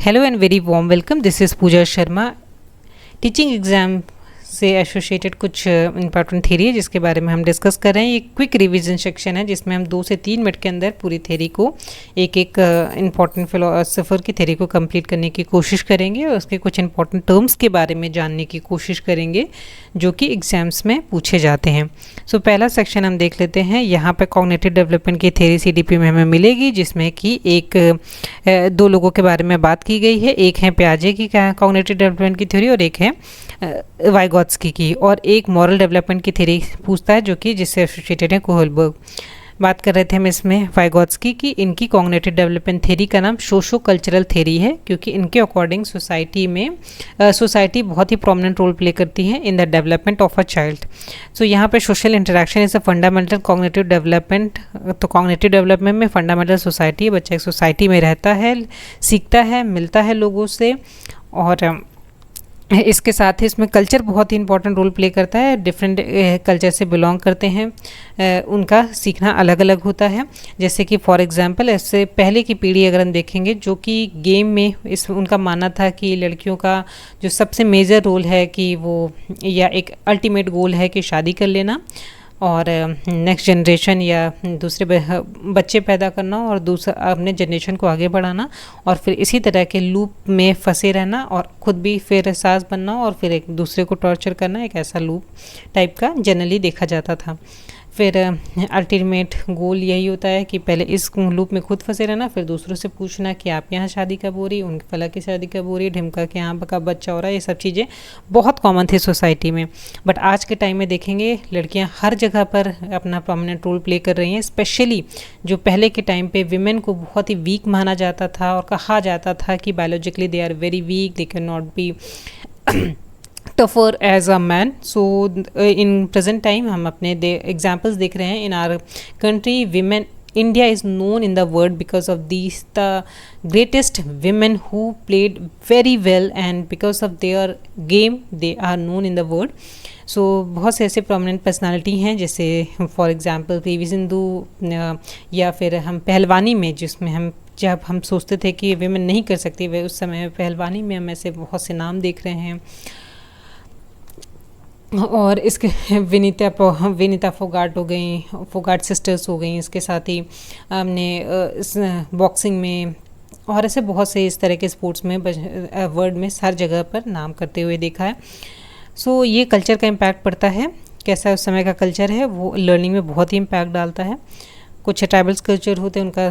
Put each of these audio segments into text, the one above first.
Hello and very warm welcome. This is Pooja Sharma. Teaching exam से associated कुछ important theory है जिसके बारे में हम डिस्कस कर रहे हैं। ये क्विक रिवीजन सेक्शन है जिसमें हम 2 से 3 मिनट के अंदर पूरी थ्योरी को एक इंपॉर्टेंट फिलोसोफर की थ्योरी को कंप्लीट करने की कोशिश करेंगे और उसके कुछ इंपॉर्टेंट टर्म्स के बारे में जानने की कोशिश करेंगे जो कि एग्जाम्स में पूछे जाते हैं। सो पहला सेक्शन हम देख लेते हैं। यहाँ पर कॉग्निटिव डेवलपमेंट की थ्योरी सीडीपी में हमें मिलेगी जिसमें कि दो लोगों के बारे में बात की गई है। एक है पियाजे की कॉग्निटिव डेवलपमेंट की थ्योरी और एक है वाइगोत्स्की की, और एक मॉरल डेवलपमेंट की थ्योरी पूछता है जो कि जिससे एसोसिएटेड है कोहलबर्ग। बात कर रहे थे हम इसमें वाइगोत्स्की की। इनकी कॉग्निटिव डेवलपमेंट थ्योरी का नाम सोशो कल्चरल थ्योरी है क्योंकि इनके अकॉर्डिंग सोसाइटी बहुत ही प्रोमिनेंट रोल प्ले करती है in the development of a child. So यहाँ पे social interaction is a fundamental cognitive development. तो कॉग्निटिव डेवलपमेंट में फंडामेंटल सोसाइटी है। बच्चा एक सोसाइटी में रहता है, सीखता है, मिलता है लोगों से, और इसके साथ ही इसमें कल्चर बहुत ही इंपॉर्टेंट रोल प्ले करता है। डिफरेंट कल्चर से बिलोंग करते हैं, उनका सीखना अलग अलग होता है। जैसे कि फॉर एग्जांपल इससे पहले की पीढ़ी अगर हम देखेंगे जो कि गेम में उनका मानना था कि लड़कियों का जो सबसे मेजर रोल है कि वो या एक अल्टीमेट गोल है कि शादी कर लेना और नेक्स्ट जनरेशन या दूसरे बच्चे पैदा करना और दूसरा अपने जनरेशन को आगे बढ़ाना, और फिर इसी तरह के लूप में फंसे रहना और ख़ुद भी फिर सास बनना और फिर एक दूसरे को टॉर्चर करना। एक ऐसा लूप टाइप का जनरली देखा जाता था। फिर अल्टीमेट गोल यही होता है कि पहले इस लूप में खुद फंसे रहना, फिर दूसरों से पूछना कि आप यहाँ शादी कब हो रही, उनके फला की शादी कब हो रही, ढिमका के यहाँ का बच्चा हो रहा है। ये सब चीज़ें बहुत कॉमन थी सोसाइटी में। बट आज के टाइम में देखेंगे लड़कियाँ हर जगह पर अपना प्रोमिनेंट रोल प्ले कर रही हैं। स्पेशली जो पहले के टाइम पे विमेन को बहुत ही वीक माना जाता था और कहा जाता था कि biologically they are very weak, they can not be tougher as a man. So in present time हम अपने examples देख रहे हैं in our country. Women, India is known in the world because of these the greatest women who played very well, and because of their game they are known in the world. So बहुत से ऐसे prominent personality हैं जैसे for example PV Sindhu, या फिर हम पहलवानी में जिसमें जब हम सोचते थे कि विमेन नहीं कर सकती, वे उस समय पहलवानी में हम ऐसे बहुत से नाम देख रहे हैं। और इसके विनीता फोगाट हो गई, फोगाट सिस्टर्स हो गई। इसके साथ ही हमने इस बॉक्सिंग में और ऐसे बहुत से इस तरह के स्पोर्ट्स में वर्ल्ड में हर जगह पर नाम करते हुए देखा है। सो ये कल्चर का इम्पैक्ट पड़ता है। कैसा उस समय का कल्चर है वो लर्निंग में बहुत ही इम्पैक्ट डालता है। कुछ ट्राइबल्स कल्चर होते हैं, उनका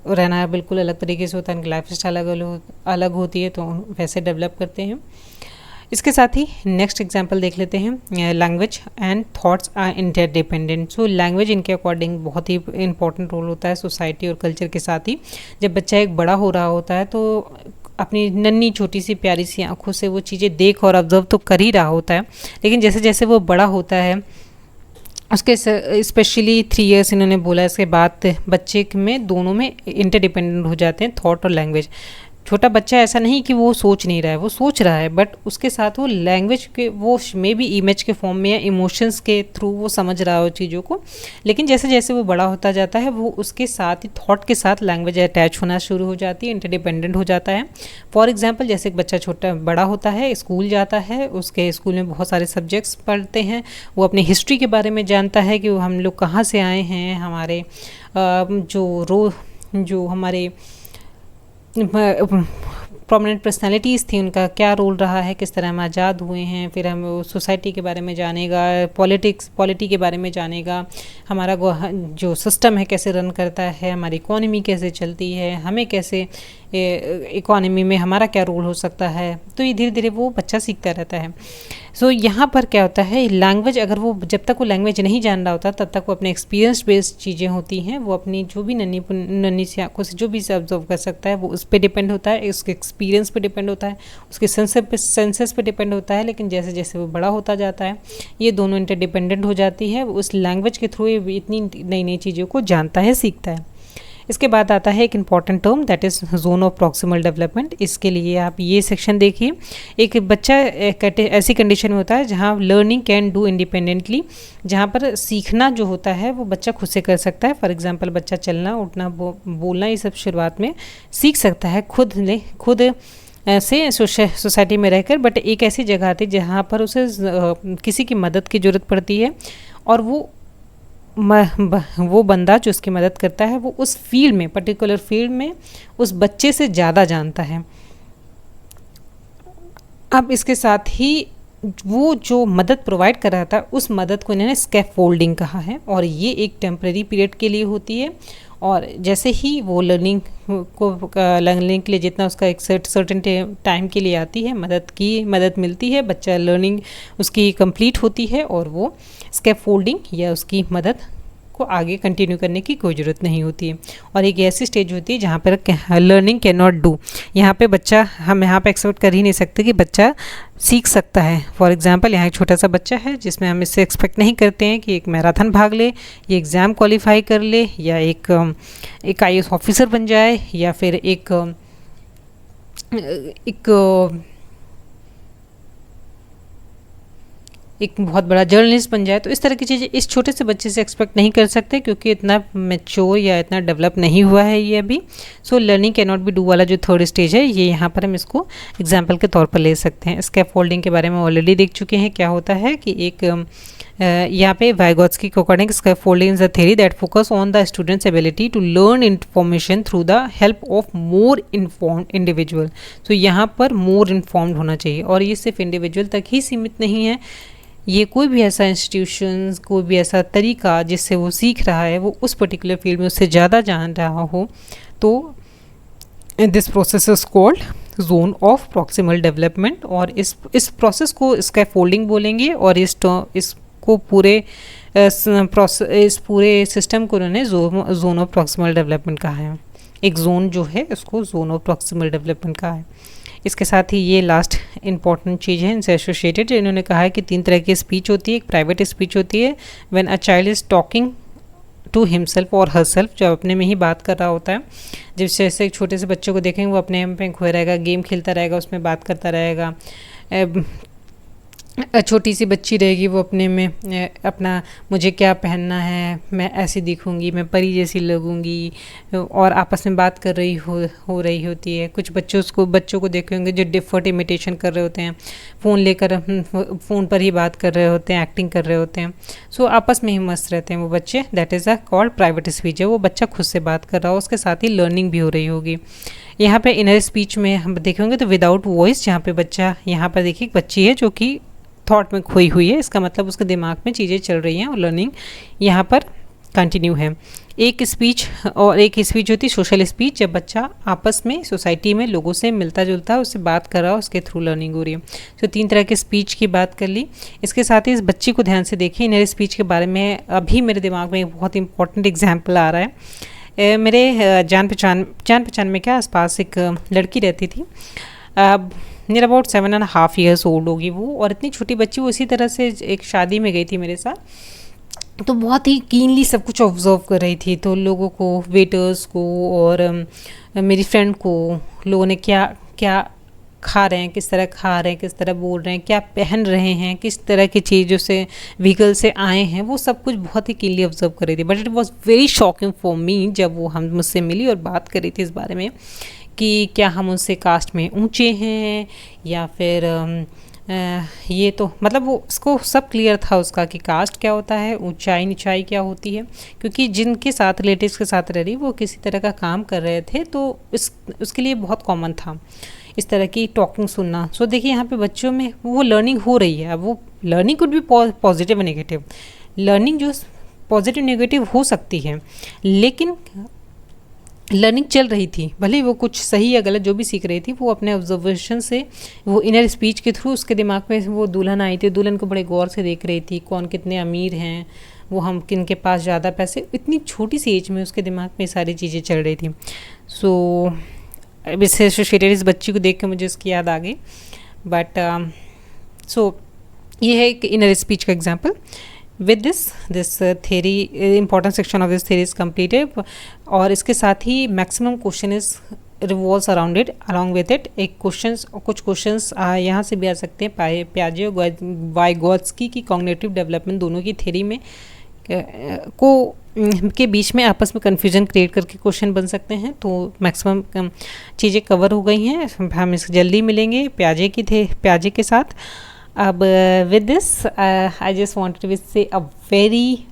रहना बिल्कुल अलग तरीके से होता है, उनकी लाइफ स्टाइल अलग होती है, तो वैसे डेवलप करते हैं। इसके साथ ही नेक्स्ट एग्जांपल देख लेते हैं। Language and thoughts are interdependent. So language इनके अकॉर्डिंग बहुत ही इंपॉर्टेंट रोल होता है सोसाइटी और कल्चर के साथ ही। जब बच्चा एक बड़ा हो रहा होता है तो अपनी नन्ही छोटी सी प्यारी सी आंखों से वो चीज़ें देख और ऑब्जर्व तो कर ही रहा होता है, लेकिन जैसे जैसे वो बड़ा होता है उसके स्पेशली 3 इयर्स इन्होंने बोला, इसके बाद बच्चे में दोनों में इंटरडिपेंडेंट हो जाते हैं थॉट और लैंग्वेज। छोटा बच्चा ऐसा नहीं कि वो सोच नहीं रहा है, वो सोच रहा है, बट उसके साथ वो लैंग्वेज के वो मे बी इमेज के फॉर्म में या इमोशंस के थ्रू वो समझ रहा हो चीज़ों को। लेकिन जैसे जैसे वो बड़ा होता जाता है वो उसके साथ ही थॉट के साथ लैंग्वेज अटैच होना शुरू हो जाती है, इंटरडिपेंडेंट हो जाता है। फॉर एग्जांपल जैसे एक बच्चा छोटा बड़ा होता है, स्कूल जाता है, उसके स्कूल में बहुत सारे सब्जेक्ट्स पढ़ते हैं, वो अपनी हिस्ट्री के बारे में जानता है कि हम लोग कहाँ से आए हैं, हमारे जो हमारे प्रोमिनेंट पर्सनालिटीज़ थी उनका क्या रोल रहा है, किस तरह हम आज़ाद हुए हैं। फिर हम सोसाइटी के बारे में जानेगा, पॉलिटी के बारे में जानेगा, हमारा जो सिस्टम है कैसे रन करता है, हमारी इकोनॉमी कैसे चलती है, हमें कैसे इकोनॉमी में हमारा क्या रोल हो सकता है। तो ये धीरे धीरे वो बच्चा सीखता रहता है। सो यहाँ पर क्या होता है, लैंग्वेज अगर वो जब तक वो लैंग्वेज नहीं जान रहा होता तब तक वो अपने एक्सपीरियंस बेस्ड चीज़ें होती हैं, वो अपनी जो भी नन्ही सी आंखों से जो भी से ऑब्जर्व कर सकता है वो उस पर डिपेंड होता है, उसके एक्सपीरियंस पे डिपेंड होता है, उसके सेंसेस पे डिपेंड होता है। लेकिन जैसे जैसे वो बड़ा होता जाता है ये दोनों इंटरडिपेंडेंट हो जाती है। उस लैंग्वेज के थ्रू इतनी नई नई चीज़ों को जानता है, सीखता है। इसके बाद आता है एक important term that is zone of proximal development. इसके लिए आप ये सेक्शन देखिए। एक बच्चा ऐसी कंडीशन में होता है जहाँ लर्निंग कैन डू इंडिपेंडेंटली, जहाँ पर सीखना जो होता है वो बच्चा खुद से कर सकता है। फॉर एग्जांपल बच्चा चलना, उठना, बोलना, ये सब शुरुआत में सीख सकता है खुद से सोसाइटी में रहकर। बट एक ऐसी जगह आती है जहाँ पर उसे किसी की मदद की ज़रूरत पड़ती है, और वो बंदा जो उसकी मदद करता है वो उस फील्ड में, पर्टिकुलर फील्ड में उस बच्चे से ज़्यादा जानता है। अब इसके साथ ही वो जो मदद प्रोवाइड कर रहा था उस मदद को इन्होंने स्कैफोल्डिंग कहा है, और ये एक टेम्परेरी पीरियड के लिए होती है। और जैसे ही वो लर्निंग के लिए जितना उसका एक सर्टेन टाइम के लिए आती है, मदद मिलती है, बच्चा लर्निंग उसकी कंप्लीट होती है, और वो स्कैफोल्डिंग या उसकी मदद को आगे कंटिन्यू करने की कोई ज़रूरत नहीं होती है। और एक ऐसी स्टेज होती है जहाँ पर लर्निंग कैन नॉट डू, यहाँ पे बच्चा, हम यहाँ पे एक्सपेक्ट कर ही नहीं सकते कि बच्चा सीख सकता है। फॉर एग्जांपल यहाँ एक छोटा सा बच्चा है जिसमें हम इससे एक्सपेक्ट नहीं करते हैं कि एक मैराथन भाग ले, ये एग्ज़ाम क्वालिफाई कर ले, या एक IAS ऑफिसर बन जाए, या फिर एक बहुत बड़ा जर्नलिस्ट बन जाए। तो इस तरह की चीज़ें इस छोटे से बच्चे से एक्सपेक्ट नहीं कर सकते, क्योंकि इतना मैच्योर या इतना डेवलप नहीं हुआ है ये अभी। So learning can not B do वाला जो थर्ड स्टेज है, ये यहाँ पर हम इसको एग्जाम्पल के तौर पर ले सकते हैं। स्कैफोल्डिंग के बारे में ऑलरेडी देख चुके हैं। क्या होता है कि एक यहाँ पे वाइगोत्स्की के according scaffolding is a theory that focus on the students ability to learn information through the help of more informed individual. तो यहाँ पर मोर इन्फॉर्म्ड होना चाहिए, और ये सिर्फ इंडिविजुअल तक ही सीमित नहीं है। ये कोई भी ऐसा इंस्टीट्यूशन, कोई भी ऐसा तरीका जिससे वो सीख रहा है, वो उस पर्टिकुलर फील्ड में उससे ज़्यादा जान रहा हो, तो this process is called zone of proximal development. और इस प्रोसेस को स्कैफोल्डिंग बोलेंगे, और इसको इस पूरे सिस्टम को उन्होंने जोन ऑफ प्रॉक्सिमल डेवलपमेंट कहा है। एक जोन जो है उसको जोन ऑफ प्रॉक्सिमल डेवलपमेंट कहा है। इसके साथ ही ये लास्ट इंपॉर्टेंट चीज़ है इनसे एसोसिएटेड। इन्होंने कहा है कि 3 तरह की स्पीच होती है। एक प्राइवेट स्पीच होती है when a child is talking to himself और हरसेल्फ, जो अपने में ही बात कर रहा होता है। जैसे एक छोटे से बच्चे को देखेंगे वो अपने में खोया रहेगा, गेम खेलता रहेगा, उसमें बात करता रहेगा। छोटी सी बच्ची रहेगी, वो अपने में अपना मुझे क्या पहनना है, मैं ऐसी दिखूंगी, मैं परी जैसी लगूंगी, और आपस में बात कर रही हो रही होती है। कुछ बच्चों को देखे होंगे जो डिफर्ट इमिटेशन कर रहे होते हैं, फ़ोन लेकर फ़ोन पर ही बात कर रहे होते हैं, एक्टिंग कर रहे होते हैं। सो आपस में ही मस्त रहते हैं वो बच्चे। That is a called private speech है। वो बच्चा खुद से बात कर रहा हो, उसके साथ ही लर्निंग भी हो रही होगी। यहाँ पे इनर स्पीच में हम देखेंगे तो विदाउट वॉइस, जहाँ पे बच्चा, यहाँ पर देखिए बच्ची है जो कि थॉट में खोई हुई है, इसका मतलब उसके दिमाग में चीज़ें चल रही हैं, और लर्निंग यहाँ पर कंटिन्यू है। एक स्पीच होती है सोशल स्पीच, जब बच्चा आपस में सोसाइटी में लोगों से मिलता जुलता है, उससे बात कर रहा है, उसके थ्रू लर्निंग हो रही है। तो 3 तरह के स्पीच की बात कर ली। इसके साथ ही इस बच्ची को ध्यान से देखिए। इनर स्पीच के बारे में अभी मेरे दिमाग में एक बहुत इंपॉर्टेंट एग्जाम्पल आ रहा है। मेरे जान पहचान में क्या आसपास एक लड़की रहती थी। नियर अबाउट 7.5 ईयर्स ओल्ड होगी वो, और इतनी छोटी बच्ची, वो इसी तरह से एक शादी में गई थी मेरे साथ। तो बहुत ही कीनली सब कुछ ऑब्जर्व कर रही थी। तो लोगों को, वेटर्स को और मेरी फ्रेंड को, लोगों ने क्या क्या खा रहे हैं, किस तरह खा रहे हैं, किस तरह बोल रहे हैं, क्या पहन रहे हैं, किस तरह की चीज़ों से व्हीकल से आए हैं, वो सब कुछ बहुत ही कीनली ऑब्जर्व कर रही थी। But it was very shocking for me जब वो हम मुझसे मिली और बात कर रही थी इस बारे में कि क्या हम उनसे कास्ट में ऊंचे हैं, या फिर ये तो मतलब वो उसको सब क्लियर था उसका कि कास्ट क्या होता है, ऊंचाई नीचाई क्या होती है। क्योंकि जिनके साथ रिलेटिव्स के साथ रह रही वो किसी तरह का काम कर रहे थे, तो उसके लिए बहुत कॉमन था इस तरह की टॉकिंग सुनना। सो देखिए यहाँ पे बच्चों में वो लर्निंग हो रही है। अब वो लर्निंग कुड भी पॉजिटिव और नेगेटिव। लर्निंग जो पॉजिटिव नेगेटिव हो सकती है, लेकिन लर्निंग चल रही थी। भले वो कुछ सही या गलत जो भी सीख रही थी, वो अपने ऑब्जर्वेशन से, वो इनर स्पीच के थ्रू उसके दिमाग में वो दुल्हन आई थी, दुल्हन को बड़े गौर से देख रही थी, कौन कितने अमीर हैं, वो हम किन के पास ज़्यादा पैसे। इतनी छोटी सी एज में उसके दिमाग में सारी चीज़ें चल रही थी। सो इससे एसोसिएटेड इस बच्ची को देख के मुझे उसकी याद आ गई। बट सो ये है एक इनर स्पीच का example. With this theory important section of this theory is completed, और इसके साथ ही maximum question is revolves around it along with it. एक क्वेश्चंस कुछ क्वेश्चंस यहाँ से भी आ सकते हैं, प्याजे और वाइगोत्स्की की कॉग्निटिव डेवलपमेंट दोनों की थ्योरी में के बीच में आपस में कन्फ्यूजन क्रिएट करके क्वेश्चन बन सकते हैं। तो मैक्सिमम चीज़ें कवर हो गई हैं, हम इस जल्दी मिलेंगे प्याजे के साथ। अब with this I just wanted to say a very